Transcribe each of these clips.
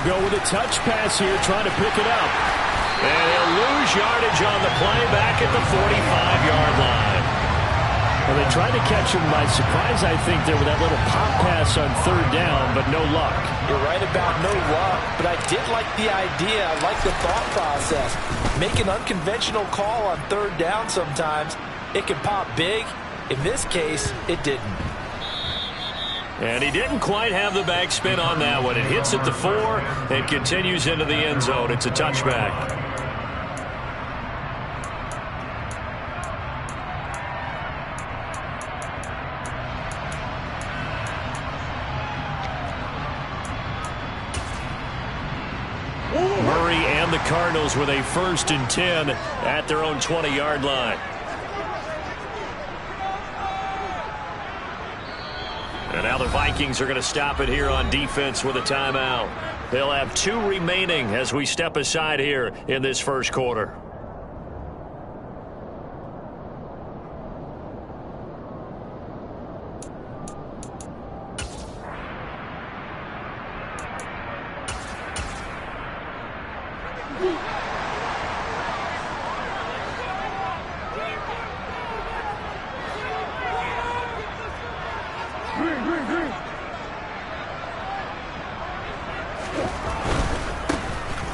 They'll go with a touch pass here, trying to pick it up. And he'll lose yardage on the play back at the 45-yard line. Well, they tried to catch him by surprise, I think, there with that little pop pass on third down, but no luck. You're right about no luck, but I did like the idea. I like the thought process. Make an unconventional call on third down sometimes. It can pop big. In this case, it didn't. And he didn't quite have the backspin on that one. It hits at the 4 and continues into the end zone. It's a touchback. Murray and the Cardinals with a 1st and 10 at their own 20-yard line. And now the Vikings are going to stop it here on defense with a timeout. They'll have 2 remaining as we step aside here in this first quarter.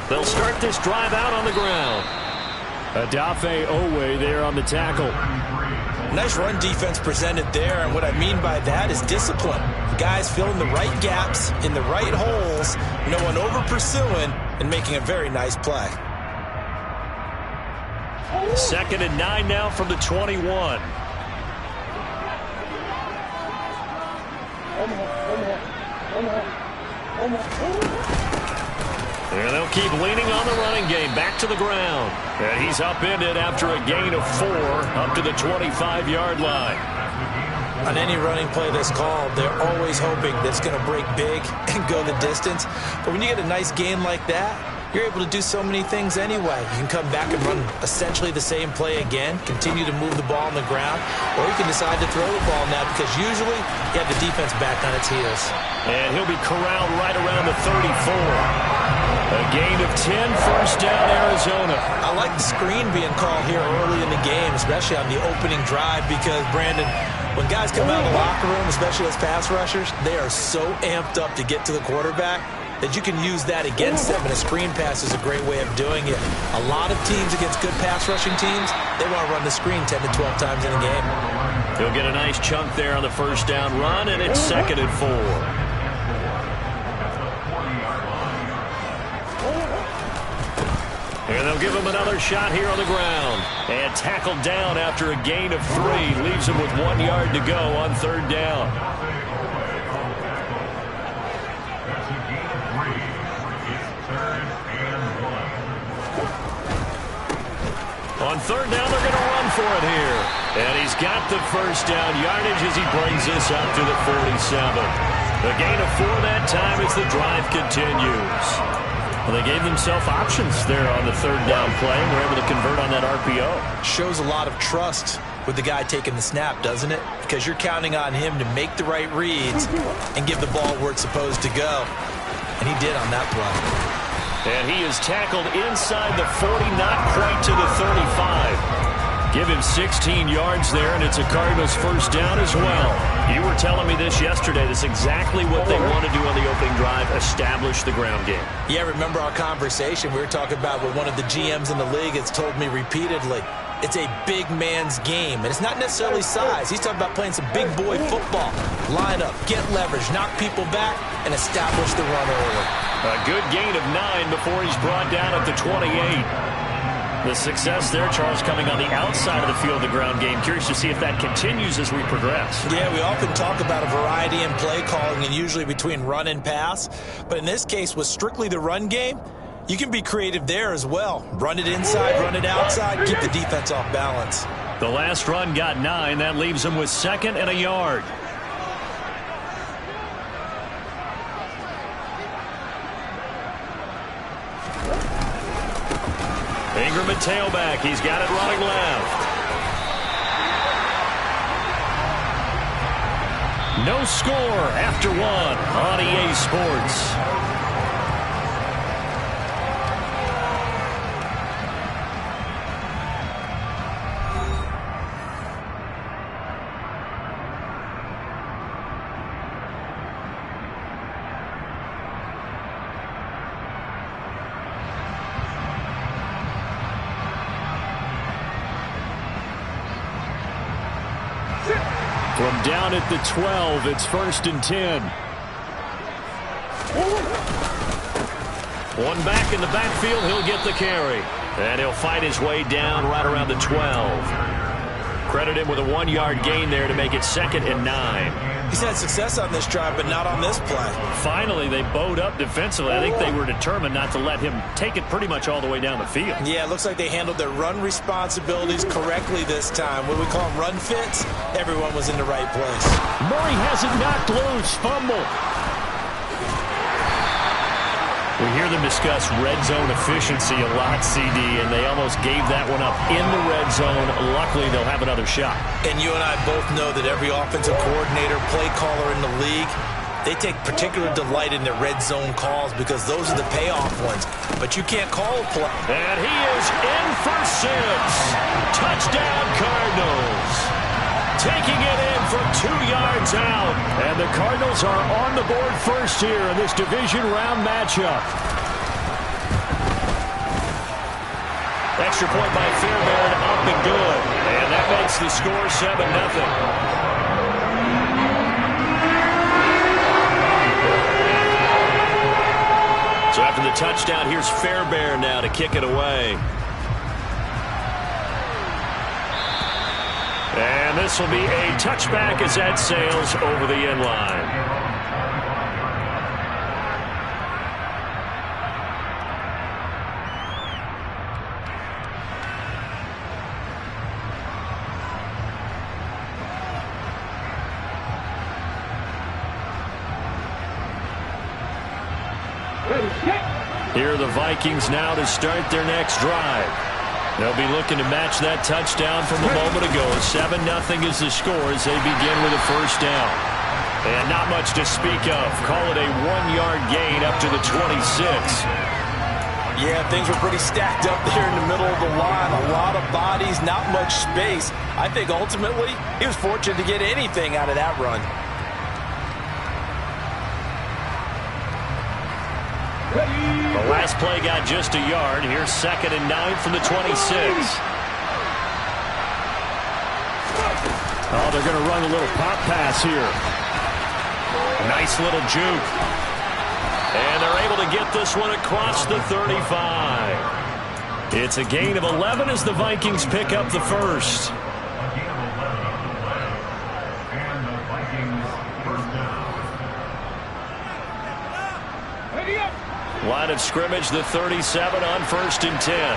They'll start this drive out on the ground. Adafe Owe there on the tackle. Nice run defense presented there, and what I mean by that is discipline. Guys filling the right gaps in the right holes, no one over pursuing, and making a very nice play. 2nd and 9 now from the 21. And they'll keep leaning on the running game. Back to the ground. And he's upended after a gain of 4 up to the 25-yard line. On any running play that's called, they're always hoping that it's going to break big and go the distance. But when you get a nice gain like that, you're able to do so many things anyway. You can come back and run essentially the same play again, continue to move the ball on the ground, or you can decide to throw the ball now because usually you have the defense back on its heels. And he'll be corralled right around the 34. A gain of 10, 1st down, Arizona. I like the screen being called here early in the game, especially on the opening drive, because, Brandon, when guys come out of the locker room, especially as pass rushers, they are so amped up to get to the quarterback that you can use that against them, and a screen pass is a great way of doing it. A lot of teams against good pass rushing teams, they want to run the screen 10 to 12 times in a game. He'll get a nice chunk there on the 1st down run, and it's 2nd and 4. And they'll give him another shot here on the ground. And tackled down after a gain of 3. Leaves him with 1 yard to go on 3rd down. On 3rd down, they're going to run for it here. And he's got the 1st down yardage as he brings this up to the 47. The gain of 4 that time as the drive continues. Well, they gave themselves options there on the 3rd down play, and were able to convert on that RPO. Shows a lot of trust with the guy taking the snap, doesn't it? Because you're counting on him to make the right reads and give the ball where it's supposed to go. And he did on that play. And he is tackled inside the 40, not quite to the 35. Give him 16 yards there, and it's a Cardinals 1st down as well. You were telling me this yesterday. That's exactly what they want to do on the opening drive, establish the ground game. Yeah, remember our conversation? We were talking about what one of the GMs in the league has told me repeatedly. It's a big man's game, and it's not necessarily size. He's talking about playing some big boy football. Line up, get leverage, knock people back, and establish the run early. A good gain of 9 before he's brought down at the 28. The success there, Charles, coming on the outside of the field, the ground game. Curious to see if that continues as we progress. Yeah, we often talk about a variety in play calling and usually between run and pass. But in this case, with strictly the run game, you can be creative there as well. Run it inside, run it outside, keep the defense off balance. The last run got 9. That leaves him with 2nd and a yard. Ingram at tailback. He's got it running left. No score after 1 on EA Sports. Down at the 12, it's 1st and 10. One back in the backfield, he'll get the carry. And he'll fight his way down right around the 12. Credit him with a 1-yard gain there to make it 2nd and 9. He's had success on this drive, but not on this play. Finally, they bowed up defensively. I think they were determined not to let him take it pretty much all the way down the field. Yeah, it looks like they handled their run responsibilities correctly this time. What we call them run fits, everyone was in the right place. Murray has it knocked loose. Fumble. We hear them discuss red zone efficiency a lot, CD, and they almost gave that one up in the red zone. Luckily, they'll have another shot. And you and I both know that every offensive coordinator, play caller in the league, they take particular delight in their red zone calls because those are the payoff ones. But you can't call a play. And he is in for 6. Touchdown, Cardinals. Taking it in from 2 yards out. And the Cardinals are on the board first here in this division round matchup. Extra point by Fairbairn, up and good. And that makes the score 7-0. So after the touchdown, here's Fairbairn now to kick it away. And this will be a touchback as that sails over the end line. Here are the Vikings now to start their next drive. They'll be looking to match that touchdown from a moment ago. 7-0 is the score as they begin with a first down. And not much to speak of. Call it a 1-yard gain up to the 26. Yeah, things were pretty stacked up there in the middle of the line. A lot of bodies, not much space. I think ultimately he was fortunate to get anything out of that run. The last play got just a yard. Here's 2nd and 9 from the 26. Oh, they're going to run a little pop pass here. A nice little juke. And they're able to get this one across the 35. It's a gain of 11 as the Vikings pick up the first. Line of scrimmage, the 37 on 1st and 10.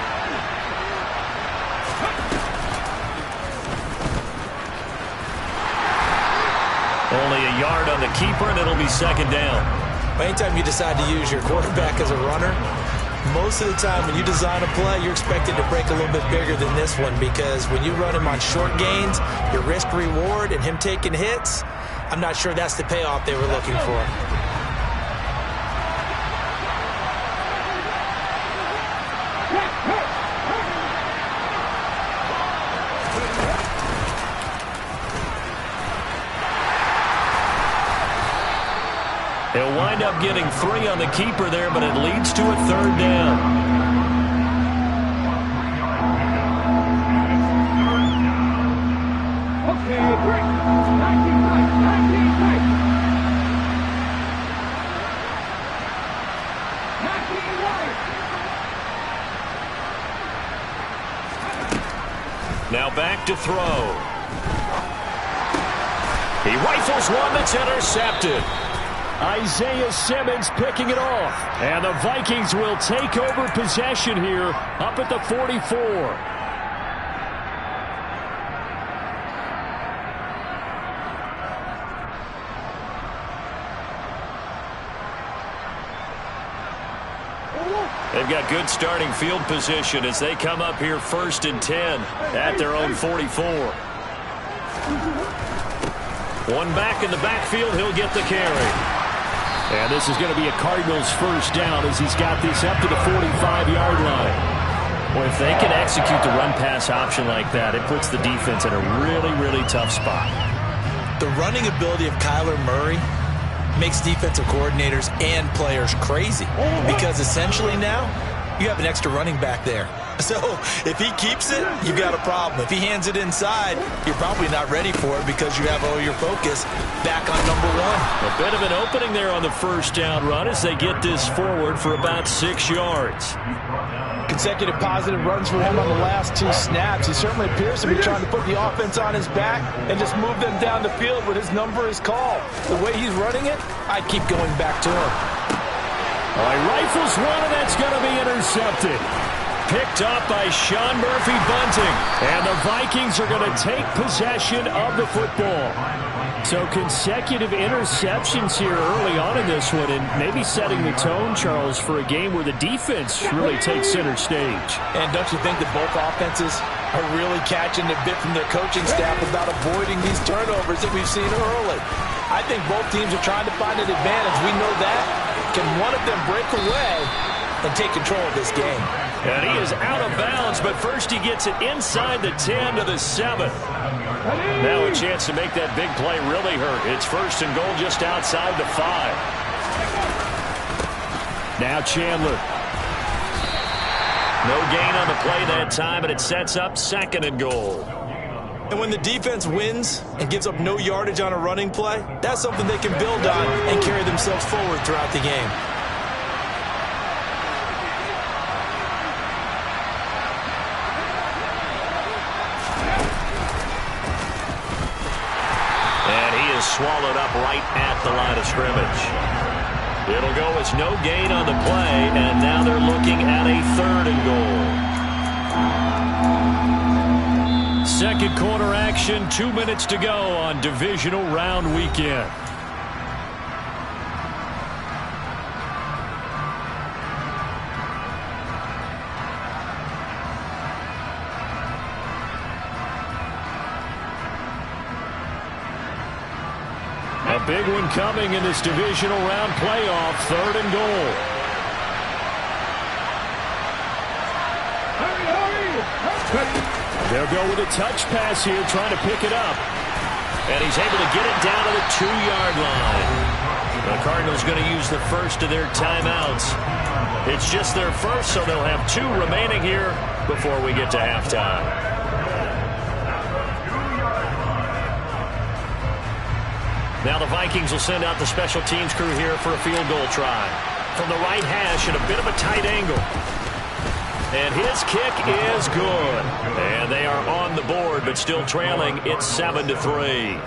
Only a yard on the keeper, and it'll be 2nd down. Anytime you decide to use your quarterback as a runner, most of the time when you design a play, you're expected to break a little bit bigger than this one because when you run him on short gains, your risk-reward and him taking hits, I'm not sure that's the payoff they were looking for. He'll wind up getting 3 on the keeper there, but it leads to a 3rd down. Now back to throw. He rifles one that's intercepted. Isaiah Simmons picking it off. And the Vikings will take over possession here up at the 44. They've got good starting field position as they come up here 1st and 10 at their own 44. One back in the backfield, he'll get the carry. And this is going to be a Cardinals first down as he's got this up to the 45-yard line. Well, if they can execute the run-pass option like that, it puts the defense in a really, really tough spot. The running ability of Kyler Murray makes defensive coordinators and players crazy because essentially now you have an extra running back there, So if he keeps it, you've got a problem. If he hands it inside, you're probably not ready for it because you have all your focus back on number one. A bit of an opening there on the first down run as they get this forward for about 6 yards. Consecutive positive runs for him on the last 2 snaps. He certainly appears to be trying to put the offense on his back and just move them down the field when his number is called. The way he's running it, I keep going back to him. All right, rifles one, and that's going to be intercepted. Picked up by Sean Murphy-Bunting. And the Vikings are going to take possession of the football. So consecutive interceptions here early on in this one, and maybe setting the tone, Charles, for a game where the defense really takes center stage. And don't you think that both offenses are really catching a bit from their coaching staff about avoiding these turnovers that we've seen early? I think both teams are trying to find an advantage. We know that. Can one of them break away and take control of this game? And he is out of bounds, but first he gets it inside the 10 to the 7. Now a chance to make that big play really hurt. It's first and goal just outside the 5. Now Chandler. No gain on the play that time, and it sets up 2nd and goal. And when the defense wins and gives up no yardage on a running play, that's something they can build on and carry themselves forward throughout the game. Swallowed up right at the line of scrimmage. It'll go as no gain on the play, and now they're looking at a 3rd and goal. Second quarter action, 2 minutes to go on divisional round weekend. A big one coming in this divisional round playoff, 3rd and goal. They'll go with a touch pass here, trying to pick it up. And he's able to get it down to the 2-yard line. The Cardinals going to use the first of their timeouts. It's just their first, so they'll have 2 remaining here before we get to halftime. Now the Vikings will send out the special teams crew here for a field goal try. From the right hash at a bit of a tight angle. And his kick is good. And they are on the board, but still trailing. It's 7-3.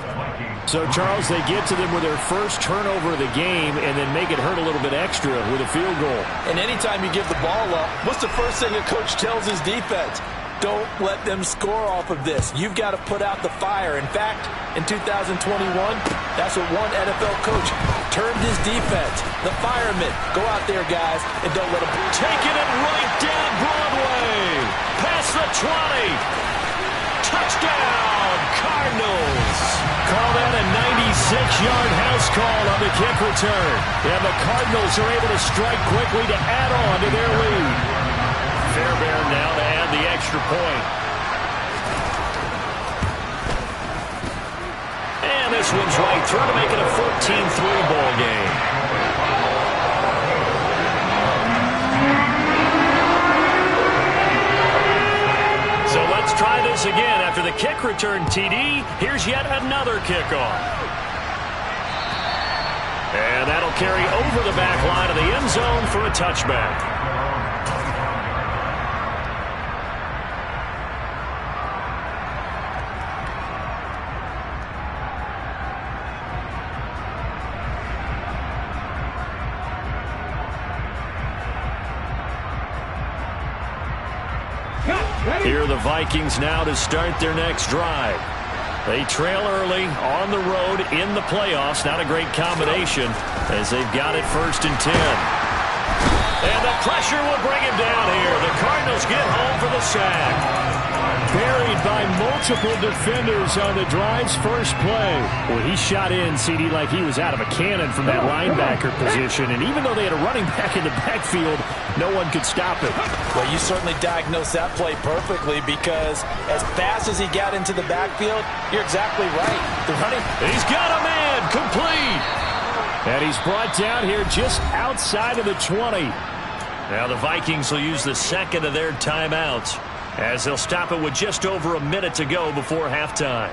So, Charles, they get to them with their first turnover of the game and then make it hurt a little bit extra with a field goal. And anytime you give the ball up, what's the first thing a coach tells his defense? Don't let them score off of this. You've got to put out the fire. In fact, in 2021, that's what one NFL coach termed his defense. The firemen. Go out there, guys, and don't let them. Taking it right down Broadway. Past the 20. Touchdown, Cardinals. Call that a 96-yard house call on the kick return. And the Cardinals are able to strike quickly to add on to their lead. Fairbairn now to add the extra point. And this one's right through to make it a 14-3 ball game. So let's try this again. After the kick return TD, here's yet another kickoff. And that'll carry over the back line of the end zone for a touchback. Here are the Vikings now to start their next drive. They trail early on the road in the playoffs. Not a great combination as they've got it 1st and 10. And the pressure will bring him down here. The Cardinals get home for the sack. Buried by multiple defenders on the drive's first play. Well, he shot in, CD, like he was out of a cannon from that linebacker position. And even though they had a running back in the backfield, no one could stop it. Well, you certainly diagnosed that play perfectly because as fast as he got into the backfield, you're exactly right. The running. He's got a man, complete. And he's brought down here just outside of the 20. Now the Vikings will use the second of their timeouts as they'll stop it with just over a minute to go before halftime.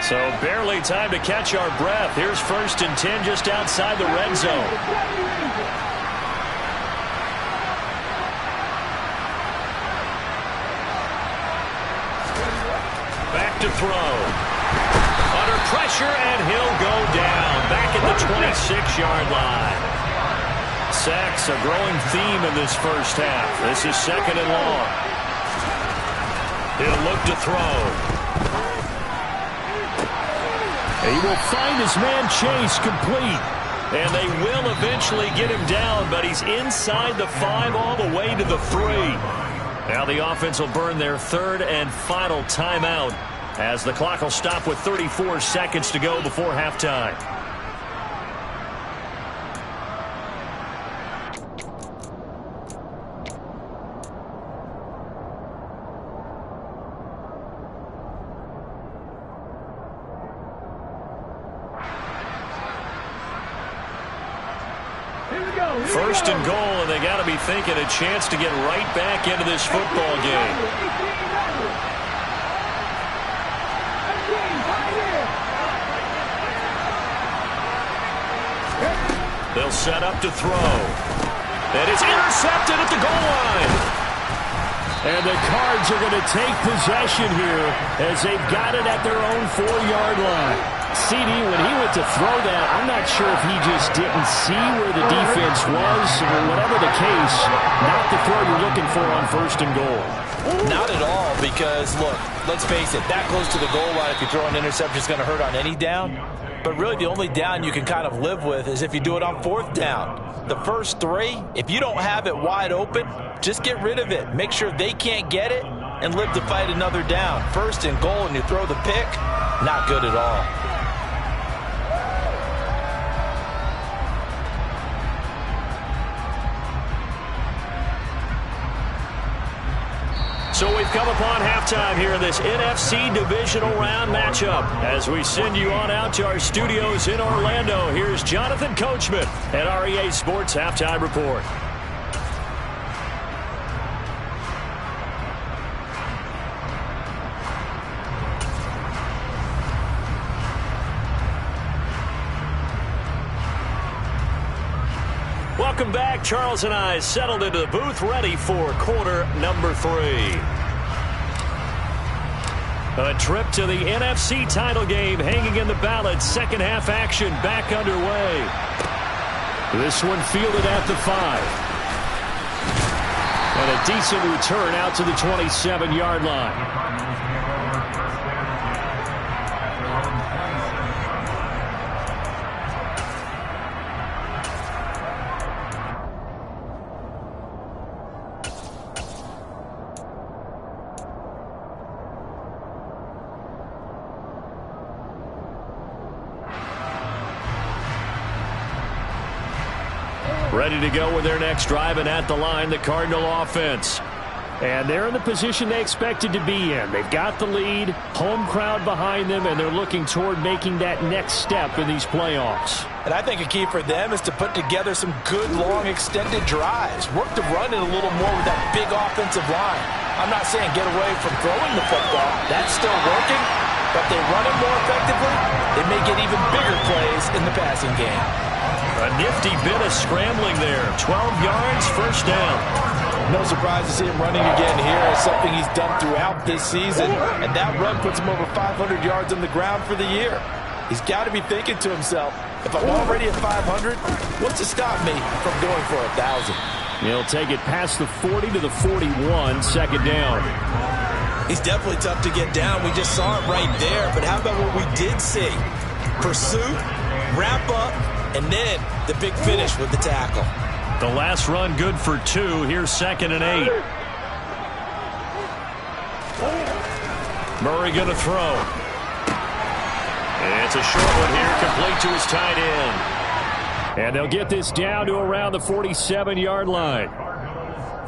So barely time to catch our breath. Here's 1st and 10 just outside the red zone. Back to throw. Under pressure, and he'll go down. Back at the 26-yard line. Sacks a growing theme in this first half. This is 2nd and long. He'll look to throw. He will find his man Chase complete. And they will eventually get him down, but he's inside the 5 all the way to the 3. Now the offense will burn their 3rd and final timeout as the clock will stop with 34 seconds to go before halftime. First and goal, and they got to be thinking a chance to get right back into this football game. They'll set up to throw. And it's intercepted at the goal line. And the Cards are going to take possession here as they've got it at their own 4-yard line. CD, when he went to throw that, I'm not sure if he just didn't see where the defense was, or whatever the case, not the throw you're looking for on 1st and goal. Not at all, because, look, let's face it, that close to the goal line, if you throw an interception, is going to hurt on any down. But really, the only down you can kind of live with is if you do it on 4th down. The first 3, if you don't have it wide open, just get rid of it. Make sure they can't get it and live to fight another down. 1st and goal, and you throw the pick, not good at all. So we've come upon halftime here in this NFC Divisional Round matchup. As we send you on out to our studios in Orlando, here's Jonathan Coachman at REA Sports Halftime Report. Welcome back. Charles and I settled into the booth, ready for quarter number 3. A trip to the NFC title game hanging in the balance. Second half action back underway. This one fielded at the 5. And a decent return out to the 27-yard line. Ready to go with their next drive, and at the line, the Cardinal offense. And they're in the position they expected to be in. They've got the lead, home crowd behind them, and they're looking toward making that next step in these playoffs. And I think a key for them is to put together some good, long, extended drives. Work the run in a little more with that big offensive line. I'm not saying get away from throwing the football. That's still working. But if they run it more effectively, they may get even bigger plays in the passing game. A nifty bit of scrambling there. 12 yards, first down. No surprise to see him running again here. It's something he's done throughout this season. And that run puts him over 500 yards on the ground for the year. He's got to be thinking to himself, if I'm already at 500, what's to stop me from going for 1,000? He'll take it past the 40 to the 41, second down. He's definitely tough to get down. We just saw it right there. But how about what we did see? Pursuit, wrap up, and then the big finish with the tackle. The last run good for 2. Here's 2nd and 8. Murray going to throw. And it's a short one here, complete to his tight end. And they'll get this down to around the 47-yard line.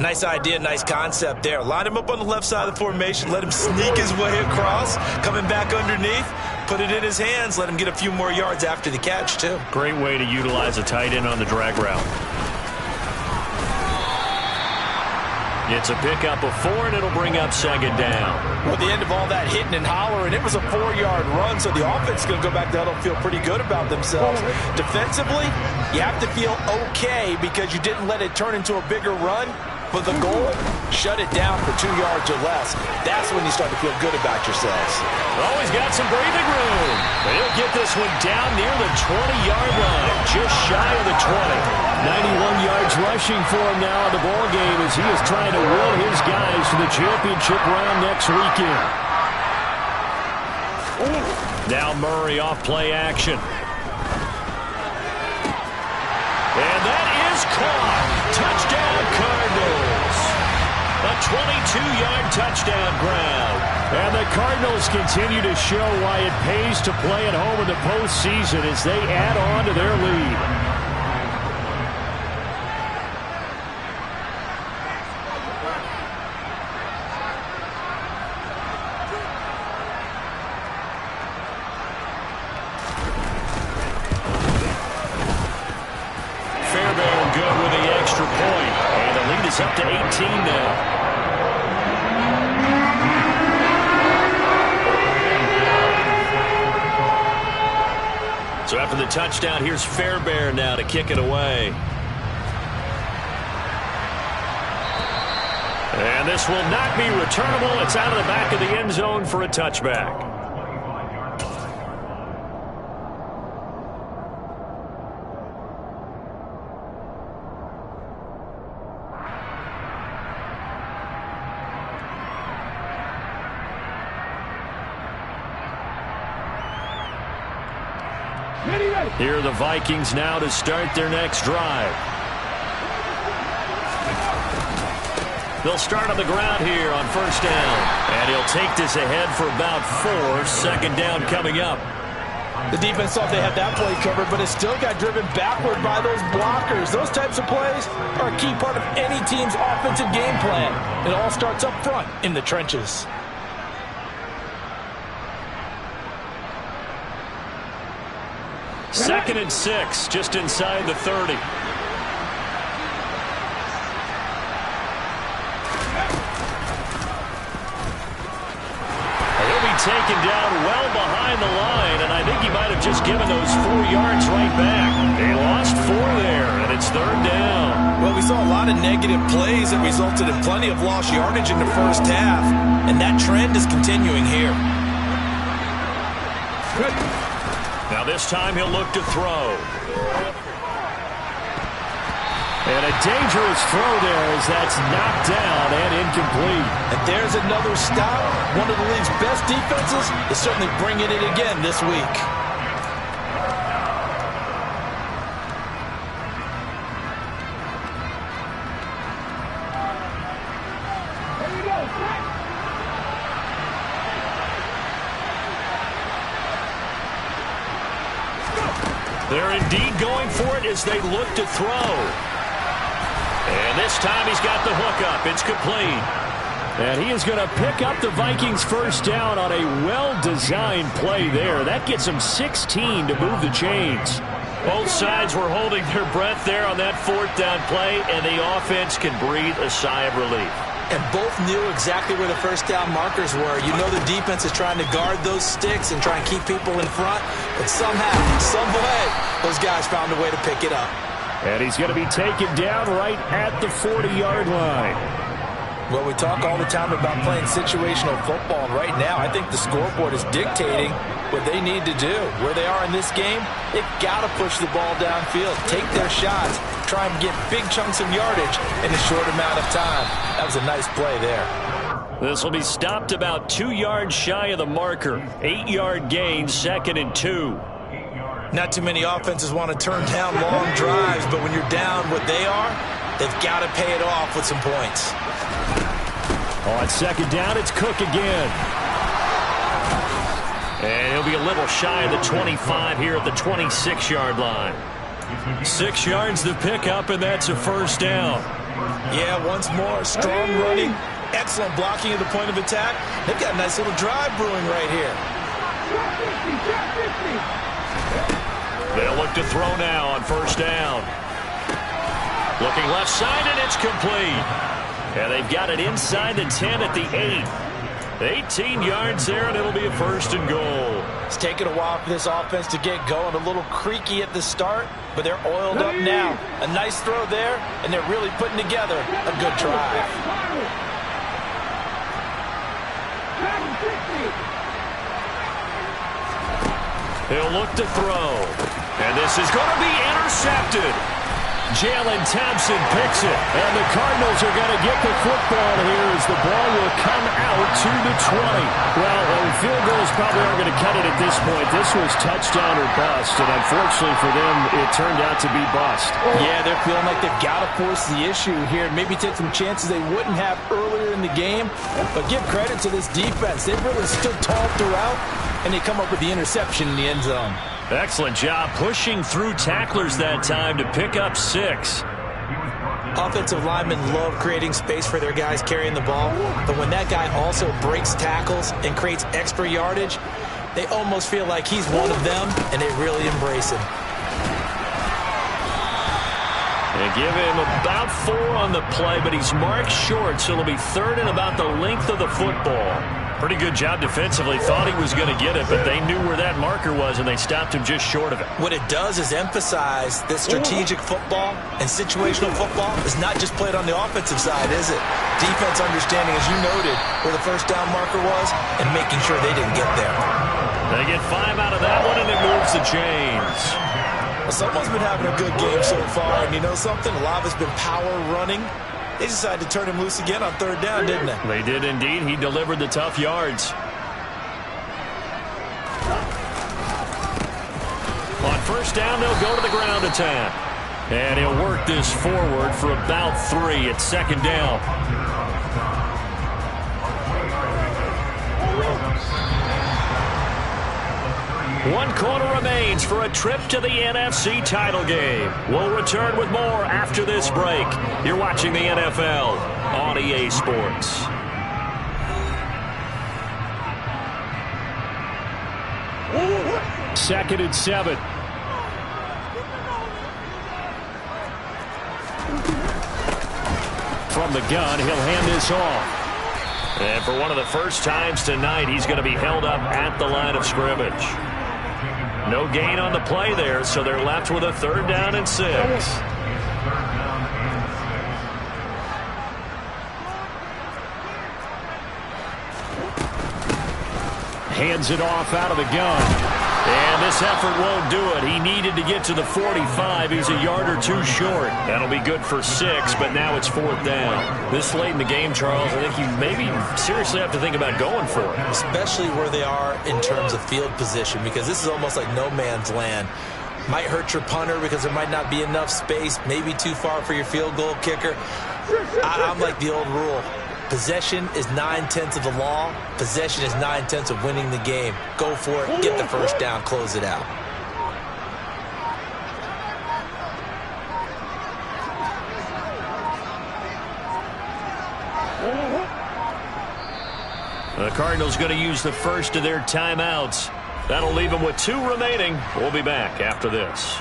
Nice idea, nice concept there. Line him up on the left side of the formation, let him sneak his way across, coming back underneath, put it in his hands, let him get a few more yards after the catch, too. Great way to utilize a tight end on the drag route. It's a pickup of 4, and it'll bring up second down. Well, at the end of all that hitting and hollering, it was a 4-yard run, so the offense is going to go back to huddle, feel pretty good about themselves. Defensively, you have to feel okay because you didn't let it turn into a bigger run. But the goal, shut it down for 2 yards or less. That's when you start to feel good about yourselves. Oh, he's got some breathing room. But he'll get this one down near the 20-yard line, just shy of the 20. 91 yards rushing for him now in the ball game as he is trying to will his guys to the championship round next weekend. Now Murray off play action. And that is caught. Touchdown, Cardinals. A 22-yard touchdown grab. And the Cardinals continue to show why it pays to play at home in the postseason as they add on to their lead. Up to 18 now. So after the touchdown, here's Fairbairn now to kick it away. And this will not be returnable. It's out of the back of the end zone for a touchback. Here are the Vikings now to start their next drive. They'll start on the ground here on first down. And he'll take this ahead for about 4. Second down coming up. The defense thought they had that play covered, but it still got driven backward by those blockers. Those types of plays are a key part of any team's offensive game plan. It all starts up front in the trenches. Second and 6, just inside the 30. He'll be taken down well behind the line, and I think he might have just given those 4 yards right back. They lost 4 there, and it's third down. Well, we saw a lot of negative plays that resulted in plenty of lost yardage in the first half, and that trend is continuing here. Now this time he'll look to throw. And a dangerous throw there as that's knocked down and incomplete. And there's another stop. One of the league's best defenses is certainly bringing it again this week. They're indeed going for it as they look to throw. And this time he's got the hook up. It's complete. And he is going to pick up the Vikings first down on a well-designed play there. That gets him 16 to move the chains. Both sides were holding their breath there on that 4th down play, and the offense can breathe a sigh of relief. And both knew exactly where the first down markers were. You know the defense is trying to guard those sticks and try and keep people in front. But somehow, some way, those guys found a way to pick it up. And he's going to be taken down right at the 40-yard line. Well, we talk all the time about playing situational football. And right now, I think the scoreboard is dictating what they need to do. Where they are in this game, they've got to push the ball downfield, take their shots, try and get big chunks of yardage in a short amount of time. That was a nice play there. This will be stopped about 2 yards shy of the marker. 8-yard gain, 2nd and 2. Not too many offenses want to turn down long drives, but when you're down what they are, they've got to pay it off with some points. On second down, it's Cook again. And he'll be a little shy of the 25 here at the 26-yard line. 6 yards the pickup, and that's a first down. Yeah, once more, strong running, excellent blocking at the point of attack. They've got a nice little drive brewing right here. They'll look to throw now on first down. Looking left side, and it's complete. And they've got it inside the 10 at the 8. 18 yards there, and it'll be a first and goal. It's taken a while for this offense to get going. A little creaky at the start, but they're oiled up now. A nice throw there, and they're really putting together a good drive. He'll look to throw. And this is going to be intercepted. Jalen Thompson picks it. And the Cardinals are going to get the football here as the ball will come out to the 20. Well, field goals probably aren't going to cut it at this point. This was touchdown or bust, and unfortunately for them, it turned out to be bust. Yeah, they're feeling like they've got to force the issue here and maybe take some chances they wouldn't have earlier in the game. But give credit to this defense. They've really stood tall throughout, and they come up with the interception in the end zone. Excellent job pushing through tacklers that time to pick up 6. Offensive linemen love creating space for their guys carrying the ball, but when that guy also breaks tackles and creates extra yardage, they almost feel like he's one of them, and they really embrace him. They give him about 4 on the play, but he's marked short, so it'll be third and about the length of the football. Pretty good job defensively. Thought he was going to get it, but they knew where that marker was, and they stopped him just short of it. What it does is emphasize that strategic football and situational football is not just played on the offensive side, is it? Defense understanding, as you noted, where the first down marker was and making sure they didn't get there. They get 5 out of that one, and it moves the chains. Well, someone's been having a good game so far, and you know something? A lot of it's been power running. They decided to turn him loose again on third down, didn't they? They did indeed. He delivered the tough yards. On first down, they'll go to the ground attack. And he'll work this forward for about 3 at second down. One quarter remains for a trip to the NFC title game. We'll return with more after this break. You're watching the NFL on EA Sports. Second and 7. From the gun, he'll hand this off. And for one of the first times tonight, he's going to be held up at the line of scrimmage. No gain on the play there, so they're left with a third down and 6. Hands it off out of the gun. And this effort won't do it. He needed to get to the 45. He's a yard or 2 short. That'll be good for 6, but now it's 4th down. This late in the game, Charles, I think you maybe seriously have to think about going for it. Especially where they are in terms of field position, because this is almost like no man's land. Might hurt your punter because there might not be enough space, maybe too far for your field goal kicker. I'm like the old rule. Possession is 9/10 of the law. Possession is 9/10 of winning the game. Go for it. Get the first down. Close it out. The Cardinals going to use the first of their timeouts. That'll leave them with 2 remaining. We'll be back after this.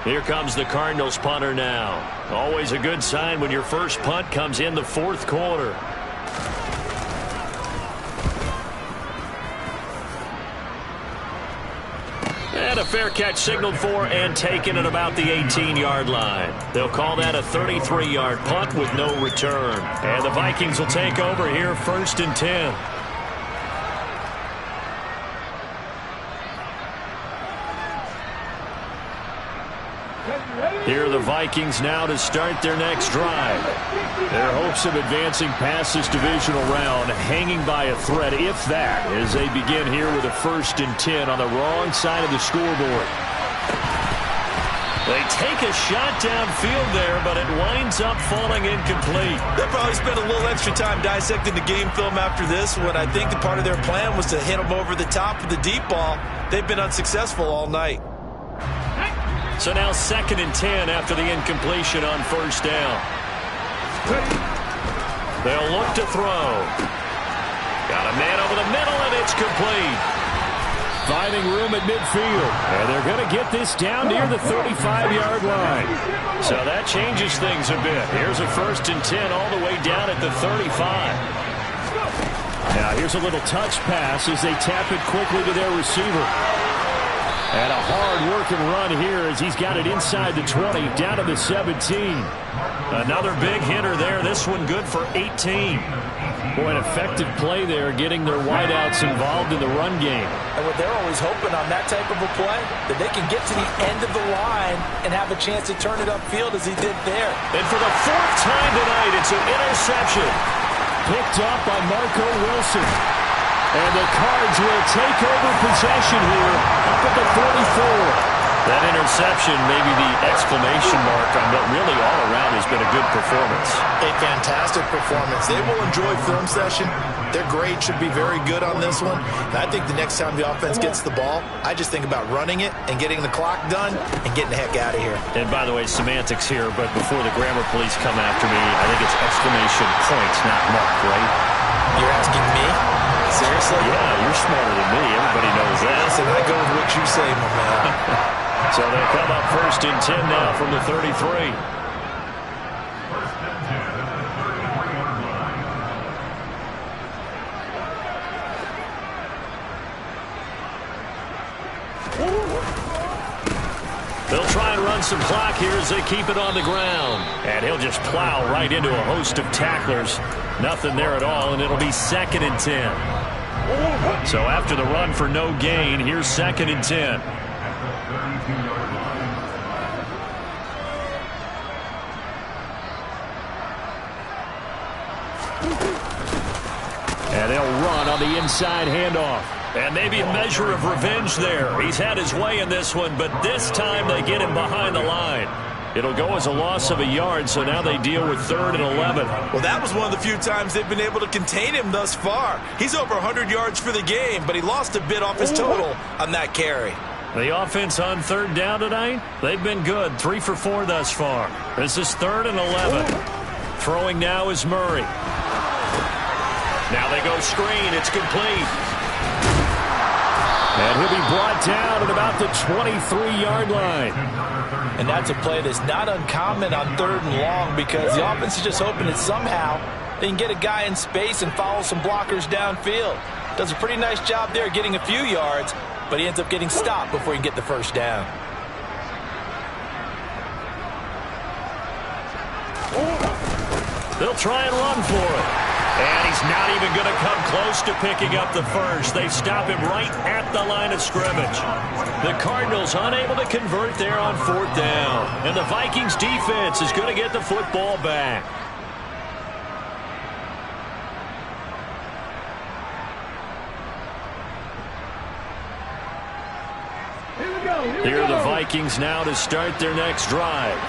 Here comes the Cardinals punter now. Always a good sign when your first punt comes in the 4th quarter. And a fair catch signaled for and taken at about the 18-yard line. They'll call that a 33-yard punt with no return. And the Vikings will take over here 1st and 10. Here are the Vikings now to start their next drive. Their hopes of advancing past this divisional round hanging by a thread, if that, as they begin here with a 1st and 10 on the wrong side of the scoreboard. They take a shot downfield there, but it winds up falling incomplete. They'll probably spend a little extra time dissecting the game film after this one. I think the part of their plan was to hit them over the top of the deep ball. They've been unsuccessful all night. So now 2nd and 10 after the incompletion on first down. They'll look to throw. Got a man over the middle, and it's complete. Finding room at midfield. And they're going to get this down near the 35-yard line. So that changes things a bit. Here's a 1st and 10 all the way down at the 35. Now here's a little touch pass as they tap it quickly to their receiver. And a hard-working run here as he's got it inside the 20, down to the 17. Another big hitter there. This one good for 18. Boy, an effective play there, getting their wideouts involved in the run game. And what they're always hoping on that type of a play, that they can get to the end of the line and have a chance to turn it upfield as he did there. And for the 4th time tonight, it's an interception. Picked up by Marco Wilson. And the Cards will take over possession here up at the 44. That interception, maybe the exclamation mark on what really all around has been a good performance. A fantastic performance. They will enjoy film session. Their grade should be very good on this one. And I think the next time the offense gets the ball, I just think about running it and getting the clock done and getting the heck out of here. And by the way, semantics here, but before the grammar police come after me, I think it's exclamation points, not mark, right? You're asking me? Seriously? Yeah, you're smarter than me. Everybody knows that. Listen, I go with what you say, my man. So they'll come up 1st and 10 now from the 33. They'll try and run some clock here as they keep it on the ground. And he'll just plow right into a host of tacklers. Nothing there at all, and it'll be 2nd and 10. So after the run for no gain, here's 2nd and 10. And they'll run on the inside handoff. And maybe a measure of revenge there. He's had his way in this one, but this time they get him behind the line. It'll go as a loss of a yard, so now they deal with 3rd and 11. Well, that was one of the few times they've been able to contain him thus far. He's over 100 yards for the game, but he lost a bit off his total on that carry. The offense on 3rd down tonight, they've been good. 3 for 4 thus far. This is 3rd and 11. Throwing now is Murray. Now they go screen. It's complete. And he'll be brought down at about the 23-yard line. And that's a play that's not uncommon on 3rd and long because the offense is just hoping that somehow they can get a guy in space and follow some blockers downfield. Does a pretty nice job there getting a few yards, but he ends up getting stopped before he can get the first down. They'll try and run for it. And he's not even going to come close to picking up the first. They stop him right at the line of scrimmage. The Cardinals unable to convert there on 4th down. And the Vikings defense is going to get the football back. Here are the Vikings now to start their next drive.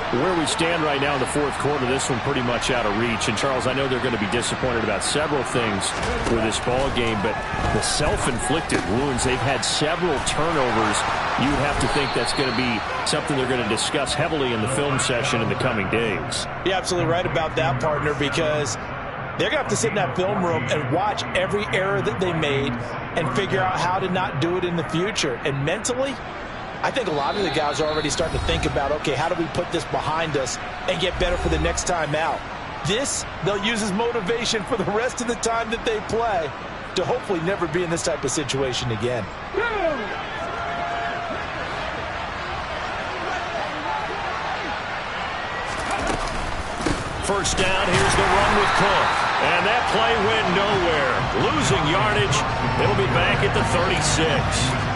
Where we stand right now in the 4th quarter, this one pretty much out of reach. And, Charles, I know they're going to be disappointed about several things with this ball game, but the self-inflicted wounds, they've had several turnovers. You would have to think that's going to be something they're going to discuss heavily in the film session in the coming days. You're absolutely right about that, partner, because they're going to have to sit in that film room and watch every error that they made and figure out how to not do it in the future. And mentally, I think a lot of the guys are already starting to think about, okay, how do we put this behind us and get better for the next time out? This, they'll use as motivation for the rest of the time that they play to hopefully never be in this type of situation again. First down, here's the run with Cook. And that play went nowhere. Losing yardage, it'll be back at the 36.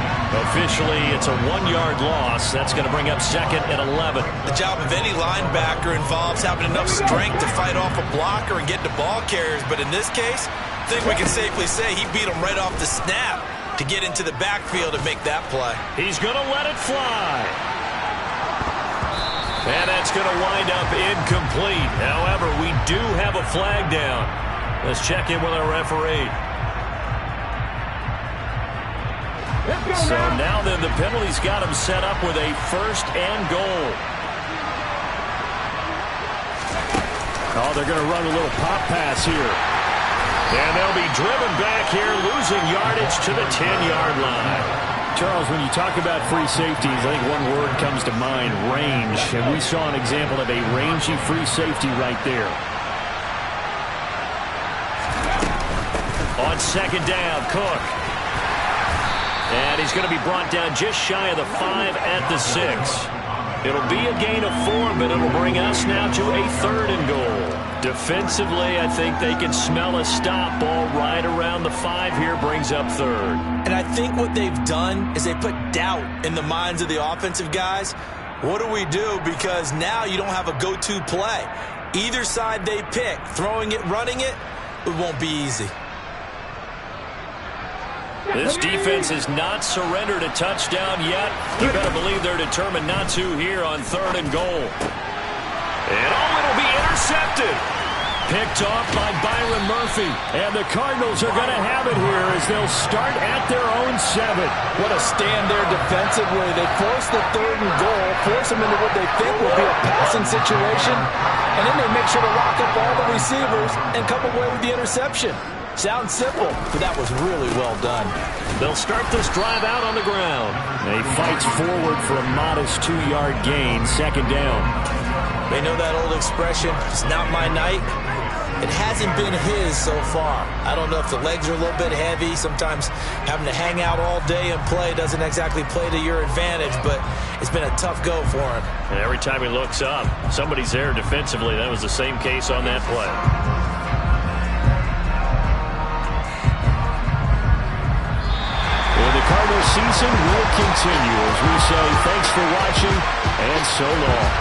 Officially, it's a 1-yard loss. That's going to bring up 2nd and 11. The job of any linebacker involves having enough strength to fight off a blocker and get to ball carriers. But in this case, I think we can safely say he beat him right off the snap to get into the backfield and make that play. He's going to let it fly. And that's going to wind up incomplete. However, we do have a flag down. Let's check in with our referee. So now then, the penalty's got him set up with a 1st and goal. Oh, they're going to run a little pop pass here. And they'll be driven back here, losing yardage to the 10-yard line. Charles, when you talk about free safeties, I think one word comes to mind, range. And we saw an example of a rangy free safety right there. On 2nd down, Cook. And he's going to be brought down just shy of the 5 at the 6. It'll be a gain of 4, but it'll bring us now to a 3rd and goal. Defensively, I think they can smell a stop. Ball right around the 5 here, brings up 3rd. And I think what they've done is they put doubt in the minds of the offensive guys. What do we do? Because now you don't have a go-to play. Either side they pick, throwing it, running it, it won't be easy. This defense has not surrendered a touchdown yet. You better believe they're determined not to here on 3rd and goal. And it'll be intercepted. Picked off by Byron Murphy. And the Cardinals are going to have it here as they'll start at their own 7. What a stand there defensively. They force the 3rd and goal, force them into what they think will be a passing situation, and then they make sure to lock up all the receivers and come away with the interception. Sounds simple, but that was really well done. They'll start this drive out on the ground. He fights forward for a modest 2-yard gain, 2nd down. They know that old expression, it's not my night. It hasn't been his so far. I don't know if the legs are a little bit heavy. Sometimes having to hang out all day and play doesn't exactly play to your advantage, but it's been a tough go for him. And every time he looks up, somebody's there defensively. That was the same case on that play. The Cardinals season will continue as we say thanks for watching and so long.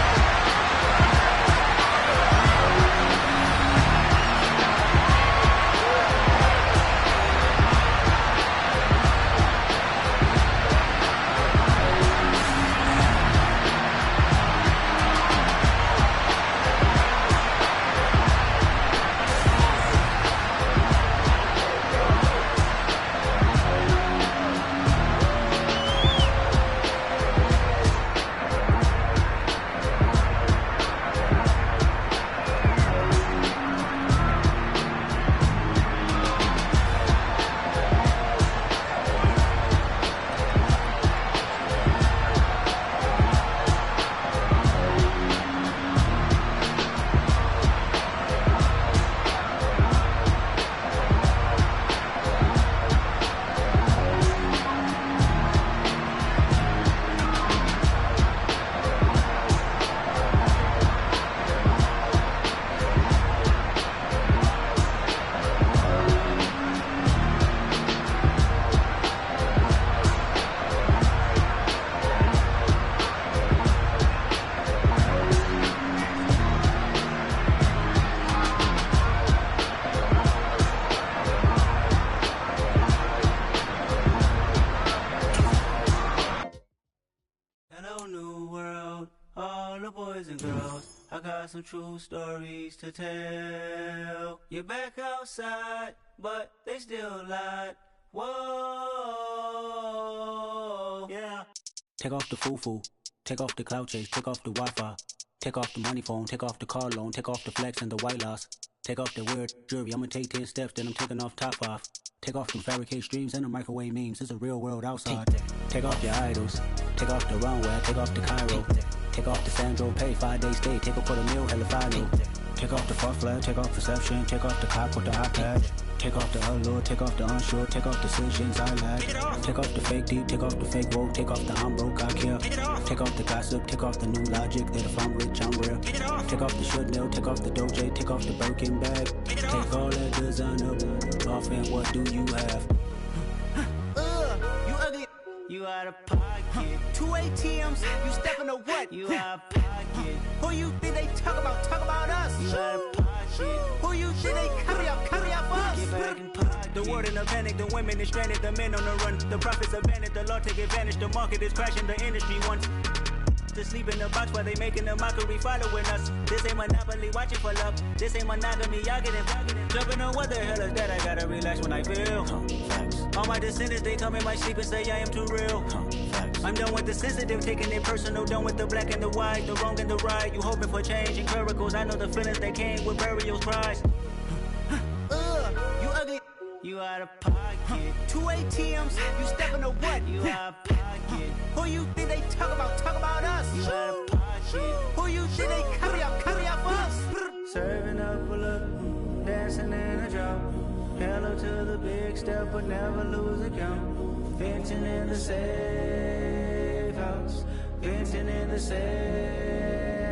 Some true stories to tell. You're back outside, but they still lied. Whoa, yeah. Take off the foo-foo, take off the cloud chase, take off the Wi-Fi, take off the money phone, take off the car loan, take off the flex and the white loss, take off the weird jewelry. I'ma take 10 steps, then I'm taking off top 5. Take off them fabricated streams and the microwave memes. It's a real world outside. Take off your idols, take off the runway, take off the Cairo. Take off the Sandro Pay, 5-day stay, take a quarter meal, hella final. Take off the far flag, take off perception, take off the cop with the iPad. Take off the allure, take off the unsure, take off decisions I lack. Take off the fake deep, take off the fake woke, take off the I'm broke, I care. Take off the gossip, take off the new logic that if I'm rich, I'm real. Take off the should know, take off the Doge, take off the Birkin bag. Take all that designer off and what do you have? You ugly. You out of pocket. 2 ATMs, you stepping to what? You out of pocket. Who you think they talk about? Talk about us. You out of pocket. Who you think they copy up for us? Get back in pocket. The world in a panic, the women is stranded, the men on the run. The profits abandoned, the law take advantage. The market is crashing, the industry wants to sleep in the box while they making a mockery following us. This ain't monopoly, watching for love. This ain't monogamy, y'all getting jumping on what the hell is that? I gotta relax when I feel. Facts. All my descendants, they come in my sleep and say I am too real. I'm done with the sensitive, taking it personal. Done with the black and the white, the wrong and the right. You hoping for change and miracles. I know the feelings that came with burial cries. You ugly. You out of pocket. 2 ATMs, you stepping to what? You out of pocket. Who you think they talk about? Talk about us. You out of pocket. Who you think they carry out for us? Serving up a look, dancing in a drop. Hello to the big step, but never lose a count. Venting in the safe house. Venting in the safe.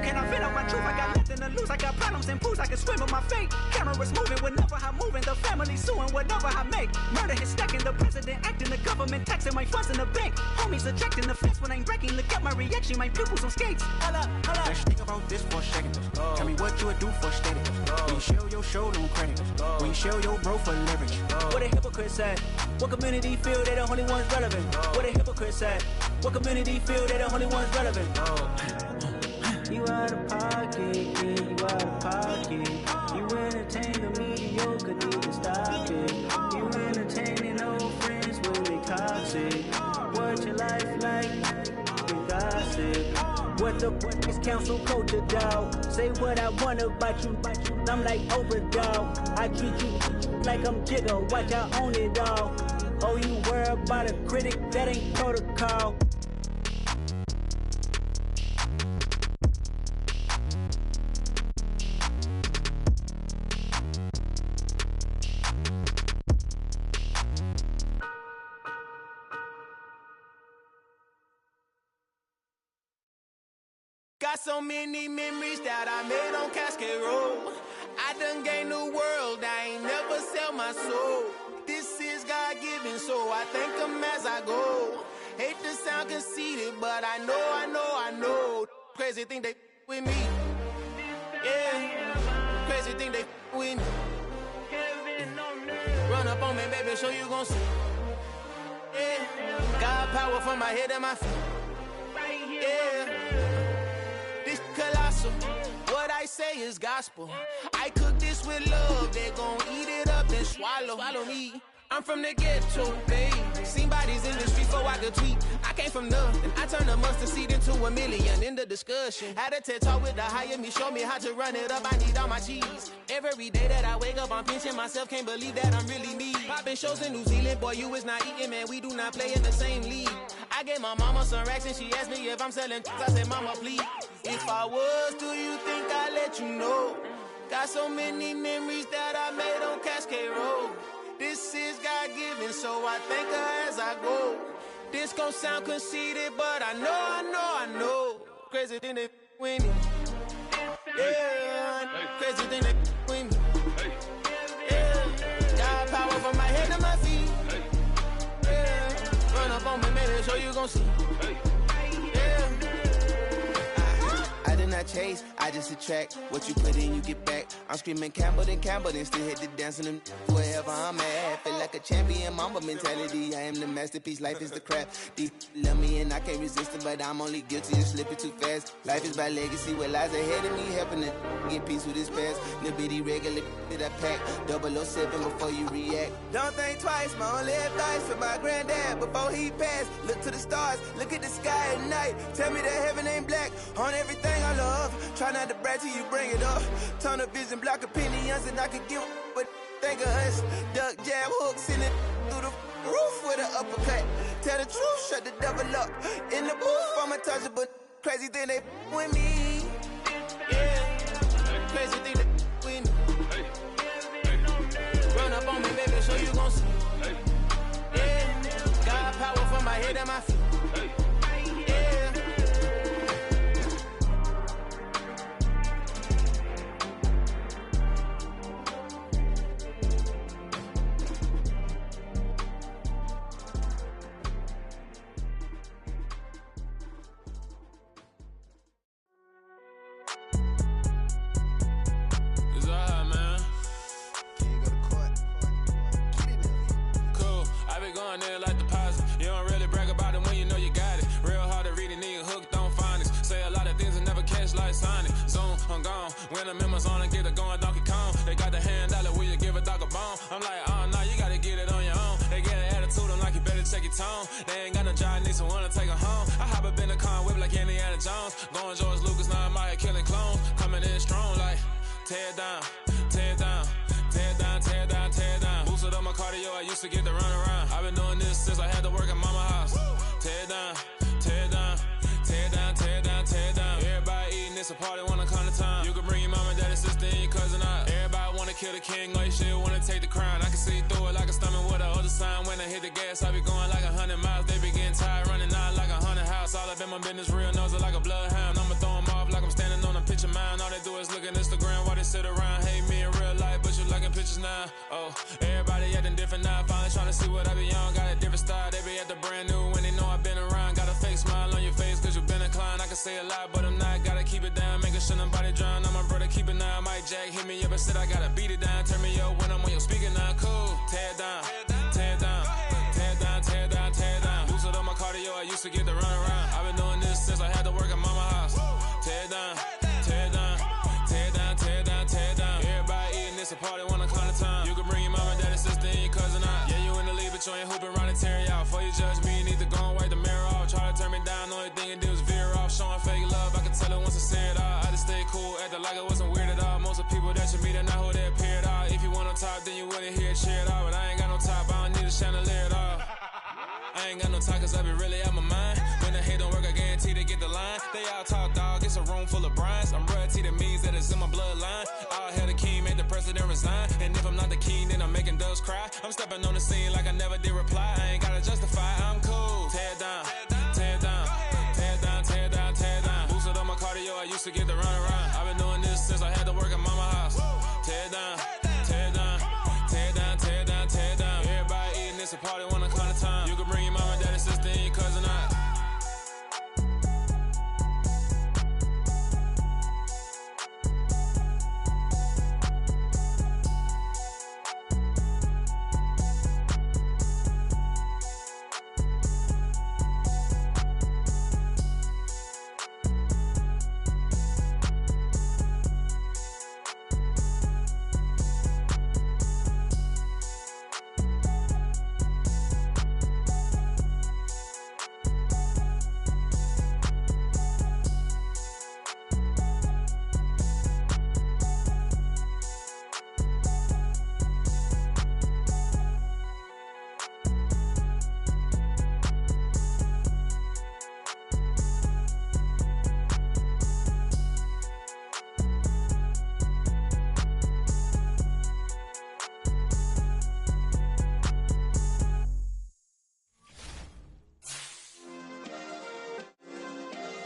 Can I vent out my truth? I got nothing to lose. I got problems and pools. I can swim with my fate. Cameras moving whenever I'm moving. The family suing whatever I make. Murder is stacking. The president acting. The government taxing my funds in the bank. Homies ejecting the fence when I'm wrecking. Look at my reaction. My pupils on skates. Holla, holla. Let's think about this for a second. Tell me what you would do for steady. When you show your show, no credit. When you show your bro for leverage. What a hypocrite said. What community feel they the only ones relevant? What a hypocrite said. What community feel they the only ones relevant? You out of pocket, yeah, you out of pocket. You entertain the mediocre, need to stop it. You entertaining old friends when they toxic. What your life like? You gossip. What the is council culture, dog? Say what I want about you, I'm like Oprah, dog. I treat you like I'm Jigga, watch I own it all. Oh, you worry about a critic, that ain't protocol. Got so many memories that I made on Cascade Road. I done gained the world, I ain't never sell my soul. This is God-given, so I thank him as I go. Hate to sound conceited, but I know. Crazy thing they with me. Yeah, crazy thing they with me. Run up on me, baby, show you gon' see. Yeah, God power from my head and my feet. Yeah. Colossal. What I say is gospel. I cook this with love. They gon' eat it up and swallow me. I'm from the ghetto, babe. Seen bodies in the street before I could tweet. I came from nothing. I turned a mustard seed into $1 million in the discussion. Had a TED talk with the higher me, show me how to run it up. I need all my cheese. Every day that I wake up, I'm pinching myself. Can't believe that I'm really me. Popping shows in New Zealand, boy, you is not eating, man. We do not play in the same league. I gave my mama some racks and she asked me if I'm selling. I said, mama, please. If I was, do you think I'd let you know? Got so many memories that I made on Cascade Road. This is God-given, so I thank her as I go. This gon' sound conceited, but I know. Crazy thing they with me. Yeah, crazy thing they with me. Yeah, got power from my head to my feet. Yeah, run up on me, maybe show you gon' see. Yeah. I did not chase, I just attract. What you put in, you get back. I'm screaming Campbell, then still hit the dance and them wherever I'm at. Feel like a champion, mamba mentality. I am the masterpiece, life is the crap. Deep love me and I can't resist it, but I'm only guilty of slipping too fast. Life is by legacy, what lies ahead of me, helping to get peace with this past. The bitty regular that I pack, 007 before you react. Don't think twice, my only advice for my granddad before he passed. Look to the stars, look at the sky at night. Tell me that heaven ain't black on everything I love. Try not to brag till you bring it up. Tunnel vision, block opinions, and I could give but think of us. Duck jab hooks in it through the roof with an uppercut. Tell the truth, shut the devil up. In the booth, I'm untouchable. Crazy thing they with me. Yeah, crazy thing they with me. Run up on me, baby, so you gon' see. Yeah, got power from my head and my feet. I'm gone. When the members on and get it going Donkey Kong. They got the hand dollar, will you give a dog a bone? I'm like, oh no, you gotta get it on your own. They get an attitude tone. They ain't got no job, need someone to take her home. I hop up in the car, whip like Indiana Jones. Going George Lucas, now I'm out here killing clones. Coming in strong like, tear down, tear down, tear down, tear down, tear down. Boosted up my cardio, I used to get to run around. I've been doing this since I had to work at mama house. Tear down, tear down, tear down, tear down, tear down. Everybody eating, it's a party, wanna come to time. You can bring your mama, daddy, sister, and your cousin out. Everybody wanna kill the king, like shit, wanna take the crown. I can see through it like a stomach with a other sign. When I hit the gas, I be going like 100 miles. They be getting tired, running out like 100 house. All up in my business, real nose like a bloodhound. I'ma throw them off like I'm standing on a picture mound. All they do is look at Instagram while they sit around. Hate me in real life, but you liking pictures now. Oh, everybody acting different now. Finally trying to see what I be on. Got a different style, they be at the brand new when they know I've been around. Got a fake smile on your face cause you been inclined. I can say a lot, but I'm not. Gotta keep it down, making sure nobody drown. I'm my brother, keep it now. Mike Jack hit me up and said I gotta beat it down. Turn me up when I'm on your speaker now. Cool, tear down, tear down, tear down, tear down, tear down. Boosted up my cardio, I used to get to run around. I've been doing this since I had to work at mama house. Tear down, tear down, tear down, tear down, tear down. Everybody eating, it's a party, wanna come to time. You can bring your mama, daddy, sister, and your cousin out. Yeah, you in the league, but you ain't hooping around and tear you out. Before you judge me, you need to go and wipe the mirror off. Try to turn me down, the only thing it did was veer off. Showing fake love, I can tell it once I say it all. I just stay cool, acting like it wasn't weird at all. Most of the people that you meet are not who they appear at all. If you want on top, then you wouldn't hear it cheer at all. But I ain't got no top, I don't need a chandelier at all. I ain't got no talk cause I be really out my mind. When the hate don't work, I guarantee they get the line. They all talk dog, it's a room full of brinds. I'm royalty, that means that it's in my bloodline. All hell the king, made the president resign. And if I'm not the king, then I'm making doves cry. I'm stepping on the scene like I never did reply. I ain't gotta justify, I'm cool. Tear down, tear down, tear down, tear down, tear down. Boosted up my cardio, I used to get to run around. I've been doing this since I had to work at mama house. Tear down, tear down, tear down, tear down, tear down. Everybody eating, it's a party, wanna come to time. You can bring your mama, daddy, sister, and your cousin out.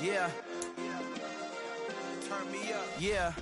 Yeah. Turn me up. Yeah.